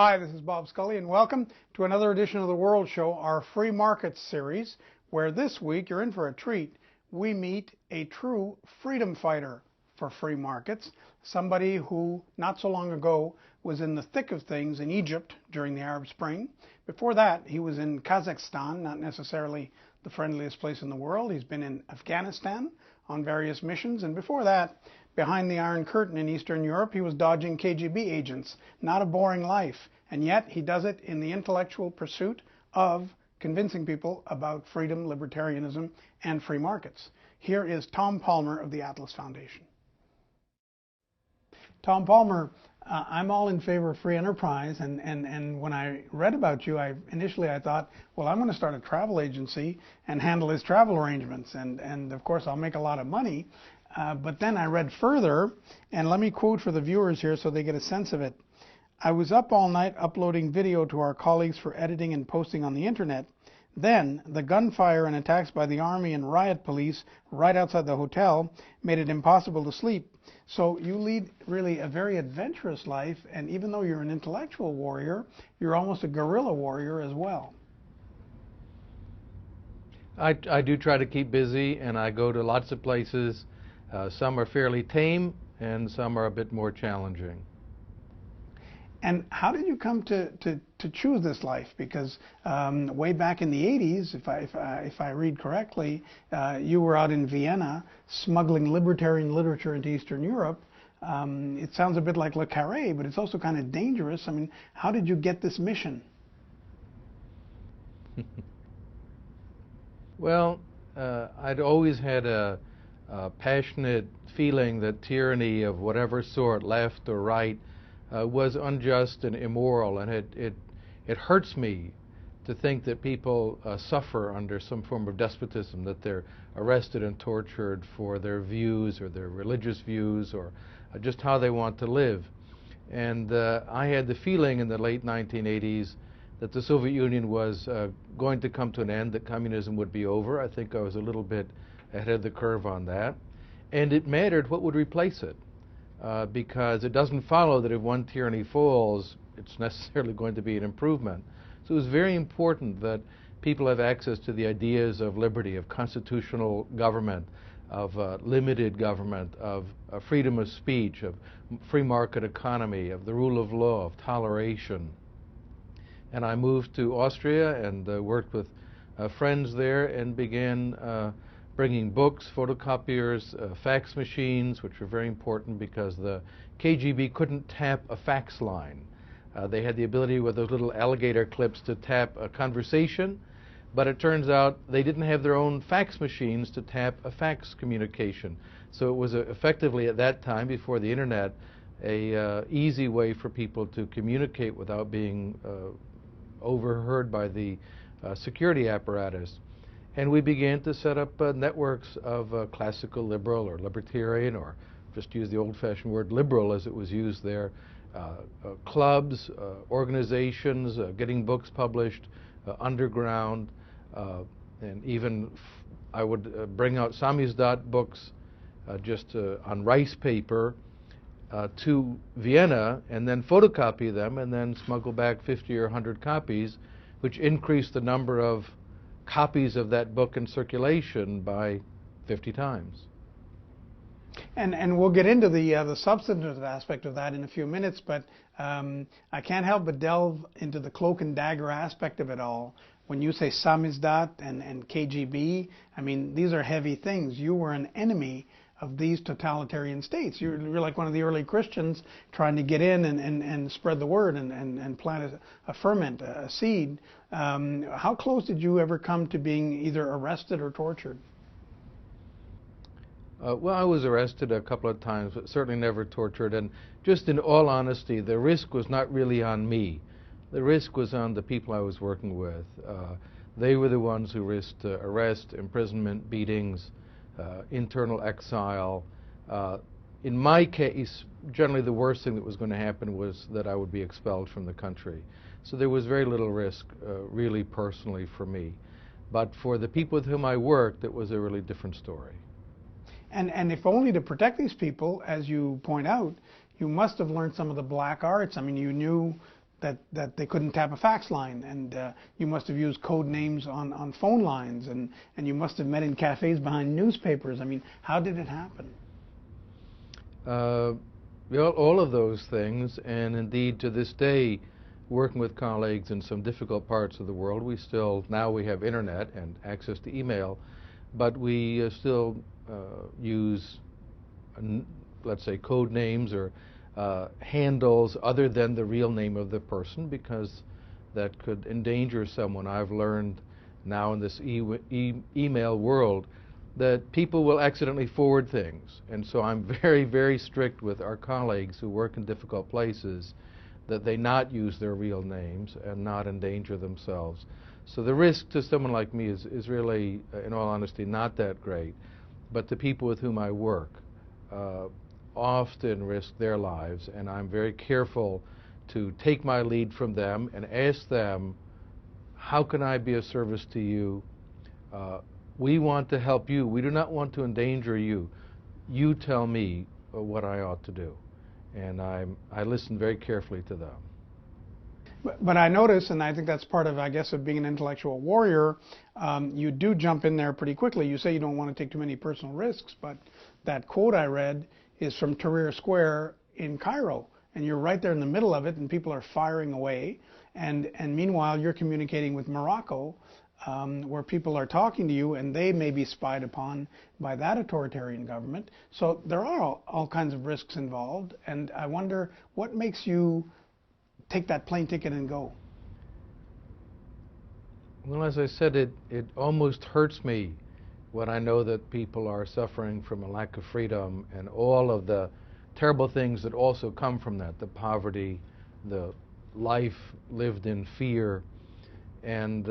Hi, this is Bob Scully, and welcome to another edition of The World Show, our free markets series, where this week you're in for a treat. We meet a true freedom fighter for free markets, somebody who not so long ago was in the thick of things in Egypt during the Arab Spring. Before that, he was in Kazakhstan, not necessarily the friendliest place in the world. He's been in Afghanistan on various missions, and before that, behind the Iron Curtain in Eastern Europe, he was dodging KGB agents. Not a boring life, and yet he does it in the intellectual pursuit of convincing people about freedom, libertarianism, and free markets. Here is Tom Palmer of the Atlas Foundation. Tom Palmer, I'm all in favor of free enterprise, and when I read about you, initially I thought, well, I'm going to start a travel agency and handle his travel arrangements, and of course I'll make a lot of money. But then I read further, and let me quote for the viewers here so they get a sense of it. I was up all night uploading video to our colleagues for editing and posting on the internet. Then the gunfire and attacks by the army and riot police right outside the hotel made it impossible to sleep. So you lead really a very adventurous life, and even though you're an intellectual warrior, you're almost a guerrilla warrior as well. I do try to keep busy, and I go to lots of places. Some are fairly tame, and some are a bit more challenging. And how did you come to choose this life? Because way back in the 80s, if I read correctly, you were out in Vienna smuggling libertarian literature into Eastern Europe. It sounds a bit like Le Carré, but it's also kind of dangerous. I mean, how did you get this mission? Well, I'd always had a passionate feeling that tyranny of whatever sort, left or right, was unjust and immoral, and it hurts me to think that people suffer under some form of despotism, that they're arrested and tortured for their views or their religious views or just how they want to live. And I had the feeling in the late 1980s that the Soviet Union was going to come to an end, that communism would be over. I think I was a little bit ahead of the curve on that. And it mattered what would replace it, because it doesn't follow that if one tyranny falls, it's necessarily going to be an improvement. So it was very important that people have access to the ideas of liberty, of constitutional government, of limited government, of freedom of speech, of free market economy, of the rule of law, of toleration. And I moved to Austria and worked with friends there and began bringing books, photocopiers, fax machines, which were very important because the KGB couldn't tap a fax line. They had the ability with those little alligator clips to tap a conversation, but it turns out they didn't have their own fax machines to tap a fax communication. So it was effectively at that time, before the internet, a easy way for people to communicate without being overheard by the security apparatus. And we began to set up networks of classical liberal or libertarian, or just use the old-fashioned word liberal as it was used there, clubs, organizations, getting books published, underground, and even I would bring out samizdat books just on rice paper to Vienna and then photocopy them and then smuggle back 50 or 100 copies, which increased the number of copies of that book in circulation by 50 times. And we'll get into the substantive aspect of that in a few minutes, but I can't help but delve into the cloak and dagger aspect of it all. When you say samizdat and KGB, I mean, these are heavy things. You were an enemy of these totalitarian states. You're like one of the early Christians trying to get in and spread the word and plant a ferment, a seed. How close did you ever come to being either arrested or tortured? Well, I was arrested a couple of times, but certainly never tortured. And just in all honesty, the risk was not really on me. The risk was on the people I was working with. They were the ones who risked arrest, imprisonment, beatings, internal exile. In my case, generally the worst thing that was going to happen was that I would be expelled from the country. So there was very little risk, really personally, for me. But for the people with whom I worked, it was a really different story. And if only to protect these people, as you point out, you must have learned some of the black arts. I mean, you knew that they couldn't tap a fax line, and you must have used code names on phone lines, and you must have met in cafes behind newspapers. I mean, how did it happen? Well, all of those things, and indeed to this day, working with colleagues in some difficult parts of the world, now we have internet and access to email, but we still use, let's say, code names or handles other than the real name of the person, because that could endanger someone. I've learned now in this email world that people will accidentally forward things, and so I'm very, very strict with our colleagues who work in difficult places that they not use their real names and not endanger themselves. So the risk to someone like me is really, in all honesty, not that great, but the people with whom I work often risk their lives, and I'm very careful to take my lead from them and ask them, how can I be of service to you? We want to help you. We do not want to endanger you. You tell me what I ought to do. And I listen very carefully to them. But I notice, and I think that's part of, I guess, of being an intellectual warrior, you do jump in there pretty quickly. You say you don't want to take too many personal risks, but that quote I read is from Tahrir Square in Cairo, and you're right there in the middle of it, and people are firing away, and meanwhile you're communicating with Morocco, where people are talking to you, and they may be spied upon by that authoritarian government. So there are all kinds of risks involved, and I wonder what makes you take that plane ticket and go. Well, as I said, it almost hurts me when I know that people are suffering from a lack of freedom and all of the terrible things that also come from that, the poverty, the life lived in fear, and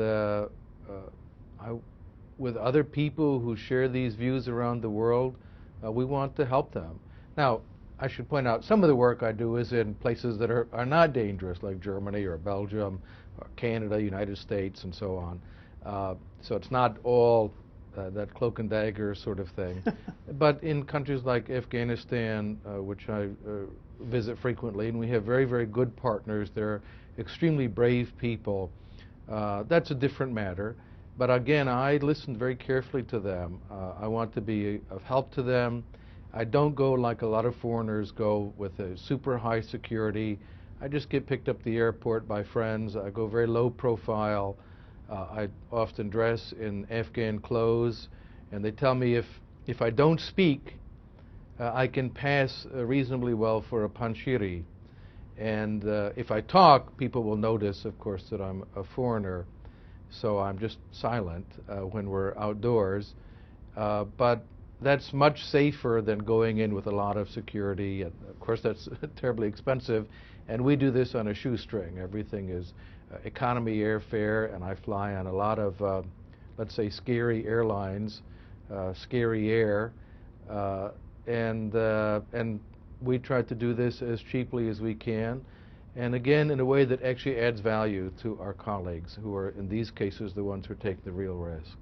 with other people who share these views around the world, we want to help them. Now, I should point out, some of the work I do is in places that are not dangerous, like Germany or Belgium or Canada, United States, and so on. So it's not all that cloak and dagger sort of thing. But in countries like Afghanistan, which I visit frequently, and we have very, very good partners, they're extremely brave people, that's a different matter. But again, I listen very carefully to them. I want to be of help to them. I don't go like a lot of foreigners go with a super high security. I just get picked up at the airport by friends. I go very low profile. I often dress in Afghan clothes, and they tell me if I don't speak, I can pass reasonably well for a panshiri. And if I talk, people will notice, of course, that I'm a foreigner. So I'm just silent when we're outdoors. But that's much safer than going in with a lot of security. And of course, that's terribly expensive. And we do this on a shoestring. Everything is economy airfare, and I fly on a lot of, let's say, scary airlines, scary air. And we try to do this as cheaply as we can. And again, in a way that actually adds value to our colleagues, who are, in these cases, the ones who take the real risk.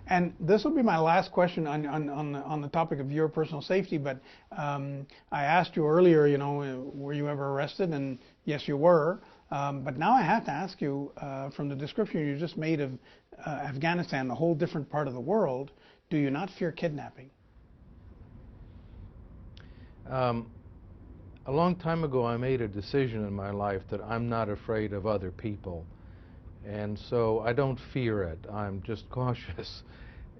And this will be my last question on the topic of your personal safety, but I asked you earlier, were you ever arrested? And yes, you were. But now I have to ask you, from the description you just made of Afghanistan, a whole different part of the world, do you not fear kidnapping? A long time ago, I made a decision in my life that I'm not afraid of other people. And so I don't fear it. I'm just cautious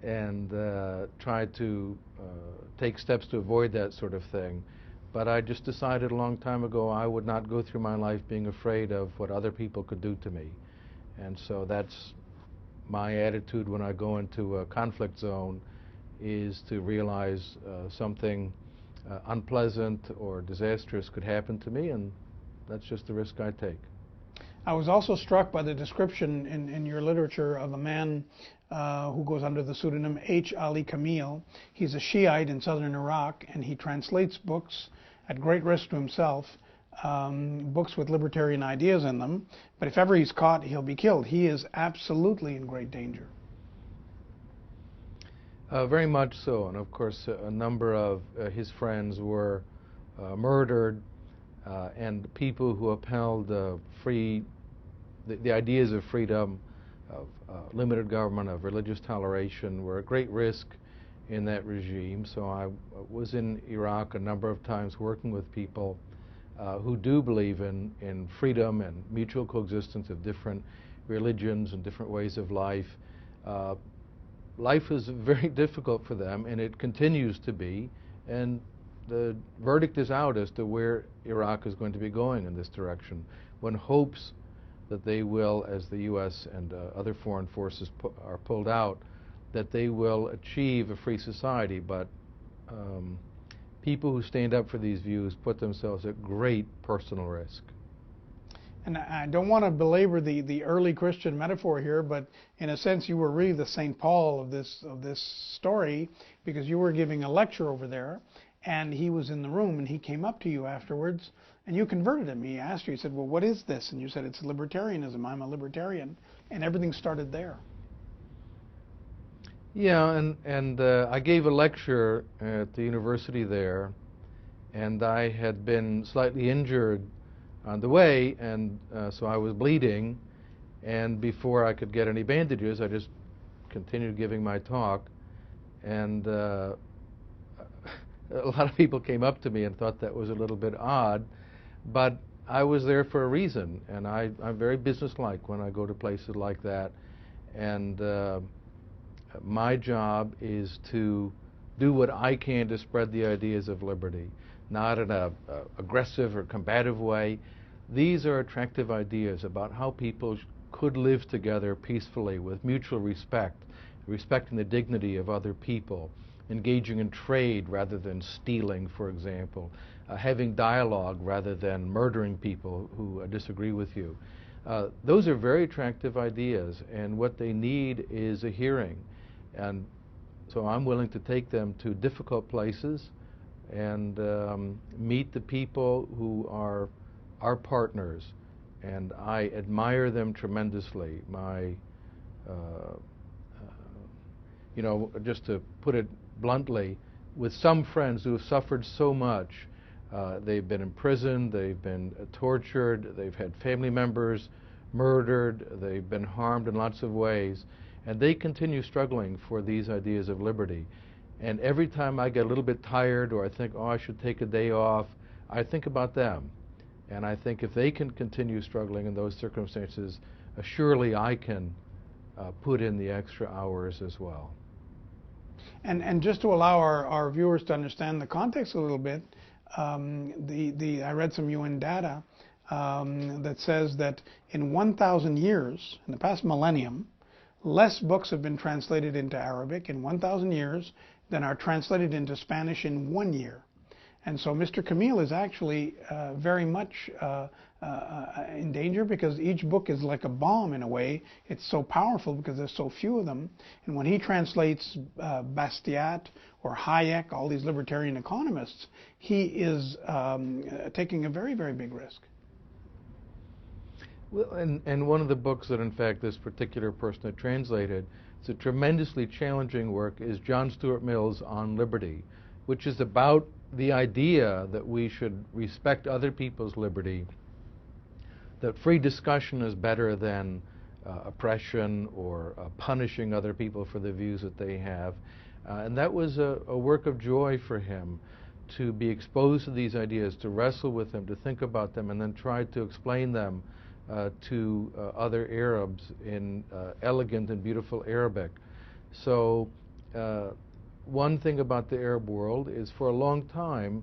and try to take steps to avoid that sort of thing. But I just decided a long time ago I would not go through my life being afraid of what other people could do to me. And so that's my attitude when I go into a conflict zone, is to realize something unpleasant or disastrous could happen to me, and that's just the risk I take. I was also struck by the description in your literature of a man who goes under the pseudonym Ali Camille. He's a Shiite in southern Iraq, and he translates books at great risk to himself, books with libertarian ideas in them. But if ever he's caught, he'll be killed. He is absolutely in great danger. Very much so, and of course a number of his friends were murdered. and people who upheld the ideas of freedom, of limited government, of religious toleration, were at great risk in that regime. So I was in Iraq a number of times working with people who do believe in freedom and mutual coexistence of different religions and different ways of life. Life is very difficult for them, and it continues to be, and the verdict is out as to where Iraq is going to be going in this direction. One hopes that they will, as the U.S. and other foreign forces are pulled out, that they will achieve a free society, but people who stand up for these views put themselves at great personal risk. And I don't want to belabor the early Christian metaphor here, but in a sense you were really the St. Paul of this story, because you were giving a lecture over there, and he was in the room, and he came up to you afterwards, and you converted him. He asked you, he said, well, what is this? And you said, it's libertarianism. I'm a libertarian. And everything started there. Yeah, and I gave a lecture at the university there, and I had been slightly injured on the way, and so I was bleeding, and before I could get any bandages, I just continued giving my talk, and a lot of people came up to me and thought that was a little bit odd, but I was there for a reason, and I'm very businesslike when I go to places like that, and my job is to do what I can to spread the ideas of liberty, not in an aggressive or combative way. These are attractive ideas about how people could live together peacefully with mutual respect, respecting the dignity of other people, engaging in trade rather than stealing, for example, having dialogue rather than murdering people who disagree with you. Those are very attractive ideas, and what they need is a hearing. And so I'm willing to take them to difficult places and meet the people who are our partners, and I admire them tremendously. You know, just to put it bluntly, with some friends who have suffered so much, they've been imprisoned, they've been tortured, they've had family members murdered, they've been harmed in lots of ways, and they continue struggling for these ideas of liberty. And every time I get a little bit tired, or I think, oh, I should take a day off, I think about them. And I think if they can continue struggling in those circumstances, surely I can put in the extra hours as well. And just to allow our viewers to understand the context a little bit, I read some UN data that says that in 1,000 years, in the past millennium, less books have been translated into Arabic in 1,000 years than are translated into Spanish in 1 year. And so Mr. Camille is actually very much in danger, because each book is like a bomb in a way. It's so powerful because there's so few of them. And when he translates Bastiat or Hayek, all these libertarian economists, he is taking a very, very big risk. Well, and one of the books that, in fact, this particular person had translated, it's a tremendously challenging work, is John Stuart Mill's On Liberty, which is about the idea that we should respect other people's liberty, that free discussion is better than oppression or punishing other people for the views that they have. And that was a work of joy for him, to be exposed to these ideas, to wrestle with them, to think about them, and then try to explain them to other Arabs in elegant and beautiful Arabic. So one thing about the Arab world is, for a long time,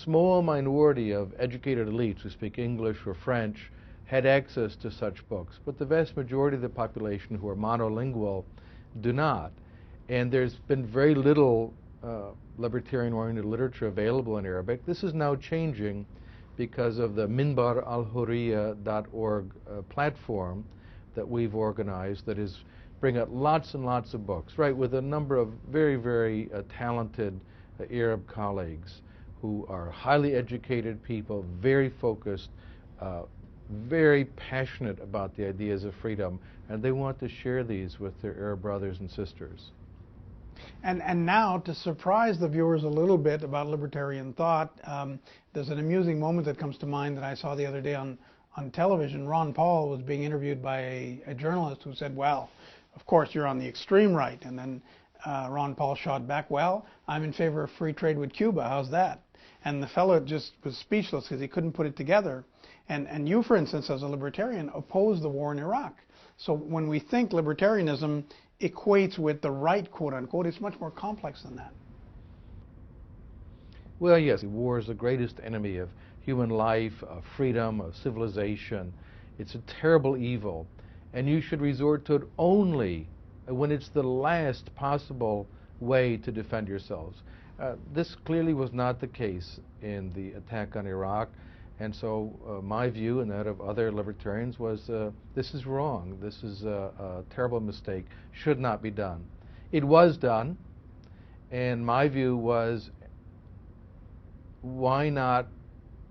small minority of educated elites who speak English or French had access to such books, but the vast majority of the population who are monolingual do not. And there's been very little libertarian-oriented literature available in Arabic. This is now changing because of the minbaralhurriya.org platform that we've organized, that is bring out lots and lots of books, right, with a number of very, very talented Arab colleagues who are highly educated people, very focused, very passionate about the ideas of freedom, and they want to share these with their Arab brothers and sisters. And now, to surprise the viewers a little bit about libertarian thought, there's an amusing moment that comes to mind that I saw the other day on television. Ron Paul was being interviewed by a journalist who said, well, of course you're on the extreme right. And then Ron Paul shot back, well, I'm in favor of free trade with Cuba. How's that? And the fellow just was speechless because he couldn't put it together. And you, for instance, as a libertarian, oppose the war in Iraq. So when we think libertarianism equates with the right, quote unquote, it's much more complex than that. Well, yes, war is the greatest enemy of human life, of freedom, of civilization. It's a terrible evil, and you should resort to it only when it's the last possible way to defend yourselves. This clearly was not the case in the attack on Iraq, and so my view and that of other libertarians was this is wrong. This is a terrible mistake. Should not be done. It was done, and my view was, why not,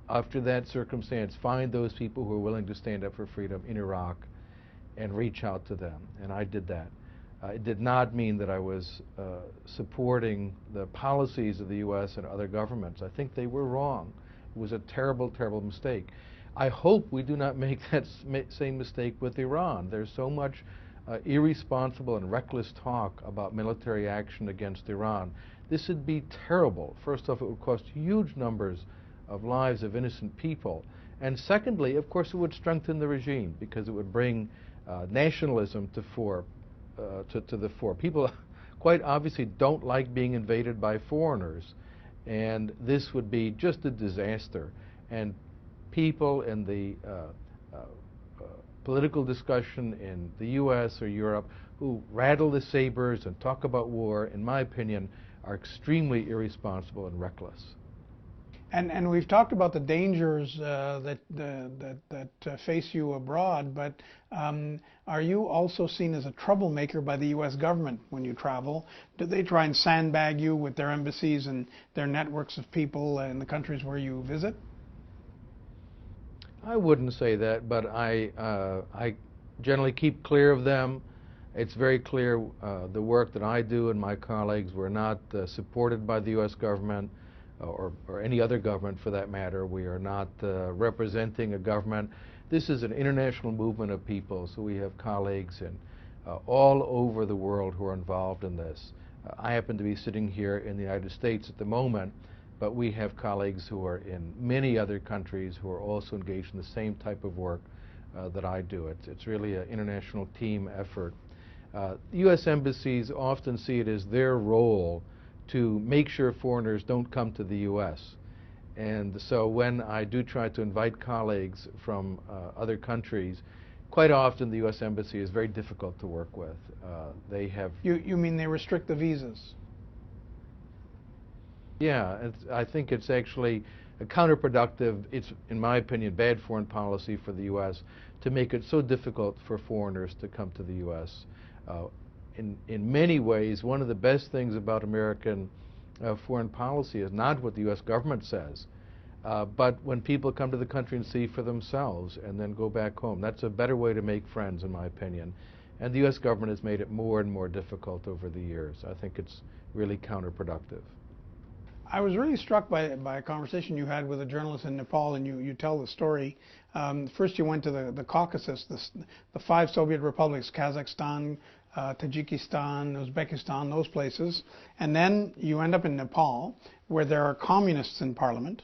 after that circumstance, find those people who are willing to stand up for freedom in Iraq and reach out to them? And I did that. It did not mean that I was supporting the policies of the U.S. and other governments. I think they were wrong. It was a terrible, terrible mistake. I hope we do not make that same mistake with Iran. There's so much irresponsible and reckless talk about military action against Iran. This would be terrible. First off, it would cost huge numbers of lives of innocent people. And secondly, of course, it would strengthen the regime because it would bring nationalism to the fore. People quite obviously don't like being invaded by foreigners, and this would be just a disaster. And people in the political discussion in the U.S. or Europe who rattle the sabers and talk about war, in my opinion, are extremely irresponsible and reckless. And we've talked about the dangers that face you abroad, but are you also seen as a troublemaker by the U.S. government when you travel? Do they try and sandbag you with their embassies and their networks of people in the countries where you visit? I wouldn't say that, but I generally keep clear of them. It's very clear the work that I do and my colleagues were not supported by the U.S. government or any other government for that matter. We are not representing a government. This is an international movement of people, so we have colleagues in all over the world who are involved in this. I happen to be sitting here in the United States at the moment, but we have colleagues who are in many other countries who are also engaged in the same type of work that I do. It's really an international team effort. U.S. embassies often see it as their role to make sure foreigners don't come to the U.S. And so when I do try to invite colleagues from other countries, quite often the U.S. Embassy is very difficult to work with. They have... You mean they restrict the visas? Yeah, I think it's actually counterproductive. It's, in my opinion, bad foreign policy for the U.S. to make it so difficult for foreigners to come to the U.S. In many ways, one of the best things about American foreign policy is not what the U.S. government says, but when people come to the country and see for themselves and then go back home. That's a better way to make friends, in my opinion. And the U.S. government has made it more and more difficult over the years. I think it's really counterproductive. I was really struck by a conversation you had with a journalist in Nepal, and you tell the story. First you went to the Caucasus, the 5 Soviet republics, Kazakhstan, Tajikistan, Uzbekistan, those places. And then you end up in Nepal, where there are communists in parliament,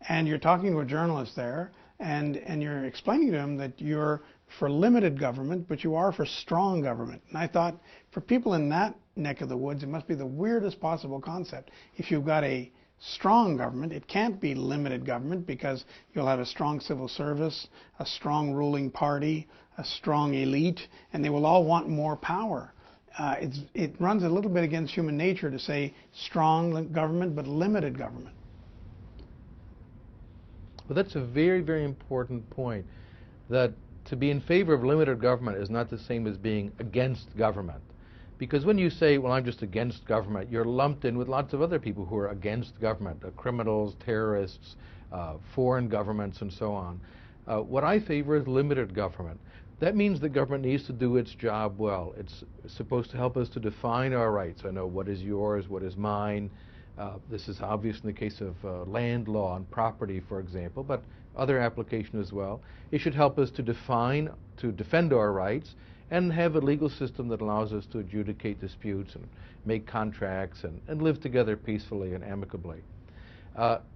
and you're talking to a journalist there, and you're explaining to him that you're for limited government, but you are for strong government. And I thought, for people in that neck of the woods, it must be the weirdest possible concept. If you've got a strong government, it can't be limited government, because you'll have a strong civil service, a strong ruling party, a strong elite, and they will all want more power. It runs a little bit against human nature to say strong government but limited government. Well, that's a very, very important point, that to be in favor of limited government is not the same as being against government. Because when you say, well, I'm just against government, you're lumped in with lots of other people who are against government, criminals, terrorists, foreign governments, and so on. What I favor is limited government. That means the government needs to do its job well. It's supposed to help us to define our rights. I know what is yours, what is mine. This is obvious in the case of land law and property, for example, but other application as well. It should help us to define, to defend our rights, and have a legal system that allows us to adjudicate disputes and make contracts and live together peacefully and amicably.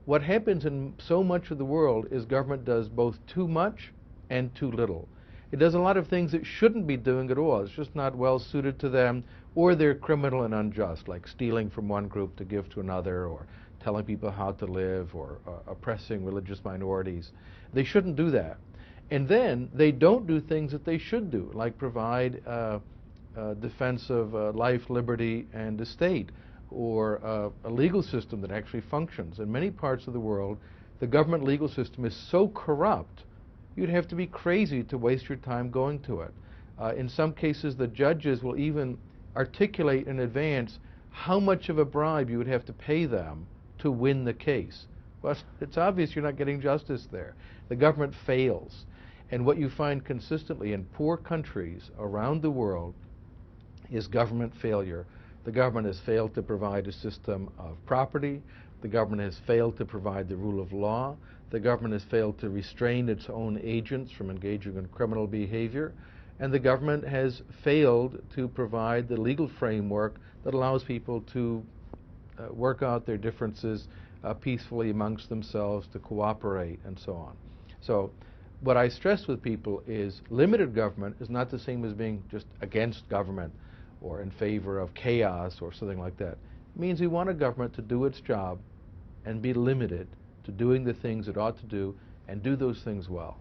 What happens in so much of the world is government does both too much and too little. It does a lot of things it shouldn't be doing at all. It's just not well suited to them, or they're criminal and unjust, like stealing from one group to give to another, or telling people how to live, or oppressing religious minorities. They shouldn't do that. And then they don't do things that they should do, like provide defense of life, liberty, and the state, or a legal system that actually functions. In many parts of the world, the government legal system is so corrupt, you'd have to be crazy to waste your time going to it. In some cases, the judges will even articulate in advance how much of a bribe you would have to pay them to win the case. Well, it's obvious you're not getting justice there. The government fails. And what you find consistently in poor countries around the world is government failure. The government has failed to provide a system of property. The government has failed to provide the rule of law. The government has failed to restrain its own agents from engaging in criminal behavior. And the government has failed to provide the legal framework that allows people to work out their differences peacefully amongst themselves, to cooperate, and so on. So what I stress with people is limited government is not the same as being just against government or in favor of chaos or something like that. It means we want a government to do its job and be limited to doing the things it ought to do and do those things well.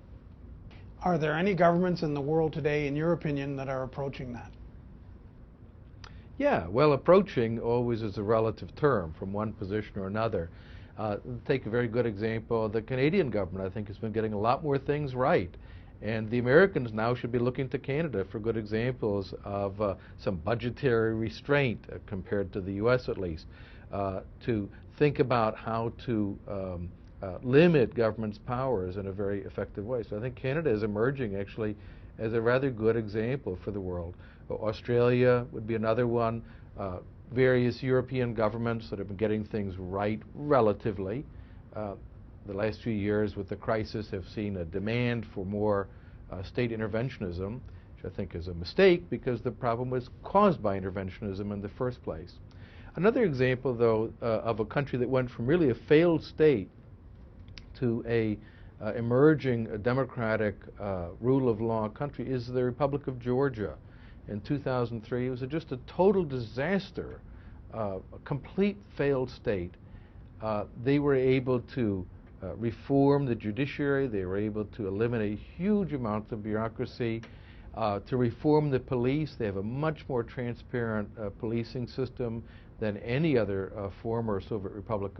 Are there any governments in the world today, in your opinion, that are approaching that? Yeah, well, approaching always is a relative term from one position or another. Take a very good example. The Canadian government, I think, has been getting a lot more things right. And the Americans now should be looking to Canada for good examples of some budgetary restraint, compared to the U.S. at least, to think about how to limit government's powers in a very effective way. So I think Canada is emerging actually as a rather good example for the world. Australia would be another one. Various European governments that have been getting things right relatively. The last few years with the crisis have seen a demand for more state interventionism, which I think is a mistake because the problem was caused by interventionism in the first place. Another example, though, of a country that went from really a failed state to a emerging democratic rule of law country is the Republic of Georgia. In 2003, it was just a total disaster, a complete failed state. They were able to reform the judiciary. They were able to eliminate huge amounts of bureaucracy, to reform the police. They have a much more transparent policing system than any other former Soviet republic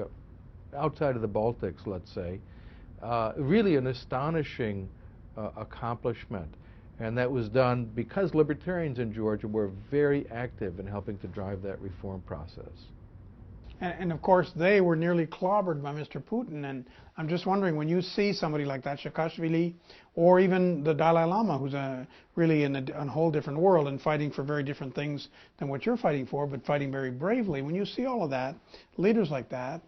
outside of the Baltics, let's say. Really an astonishing accomplishment. And that was done because libertarians in Georgia were very active in helping to drive that reform process. And of course, they were nearly clobbered by Mr. Putin. And I'm just wondering, when you see somebody like that, Saakashvili, or even the Dalai Lama, who's really in a whole different world and fighting for very different things than what you're fighting for, but fighting very bravely, when you see all of that, leaders like that,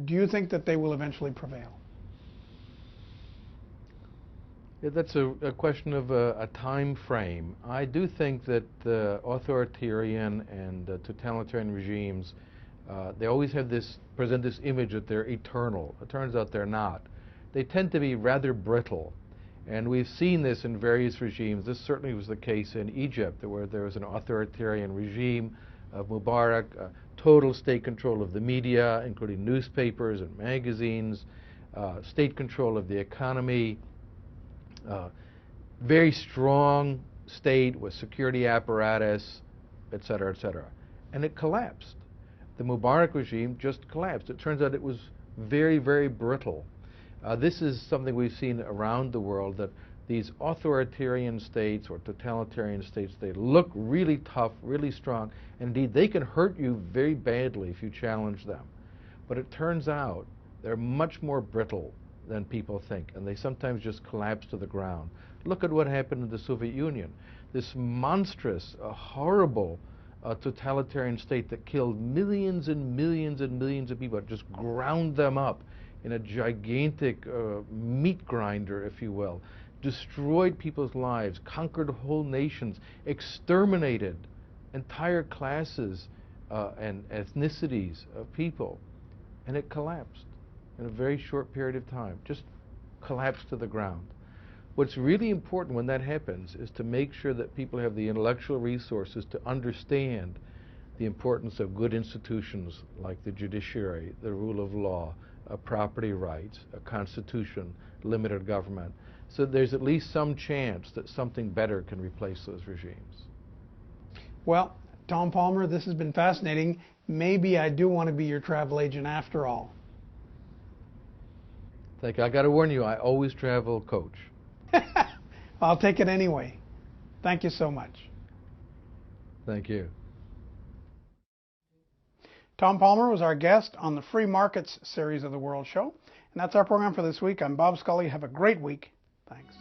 do you think that they will eventually prevail? Yeah, that's a question of a time frame. I do think that authoritarian and totalitarian regimes, they always have present this image that they're eternal. It turns out they're not. They tend to be rather brittle. And we've seen this in various regimes. This certainly was the case in Egypt, where there was an authoritarian regime of Mubarak, total state control of the media, including newspapers and magazines, state control of the economy, very strong state with security apparatus, et cetera, et cetera. And it collapsed. The Mubarak regime just collapsed. It turns out it was very, very brittle. This is something we've seen around the world, that these authoritarian states or totalitarian states, they look really tough, really strong, and indeed they can hurt you very badly if you challenge them. But it turns out they're much more brittle than people think, and they sometimes just collapse to the ground. Look at what happened in the Soviet Union. This monstrous, horrible totalitarian state that killed millions and millions and millions of people, just ground them up in a gigantic meat grinder, if you will, destroyed people's lives, conquered whole nations, exterminated entire classes and ethnicities of people, and it collapsed in a very short period of time, just collapsed to the ground. What's really important when that happens is to make sure that people have the intellectual resources to understand the importance of good institutions like the judiciary, the rule of law, property rights, a constitution, limited government, so there's at least some chance that something better can replace those regimes. Well, Tom Palmer, this has been fascinating. Maybe I do want to be your travel agent after all. I got to warn you, I always travel coach. I'll take it anyway. Thank you so much. Thank you. Tom Palmer was our guest on the Free Markets series of the World Show. And that's our program for this week. I'm Bob Scully. Have a great week. Thanks.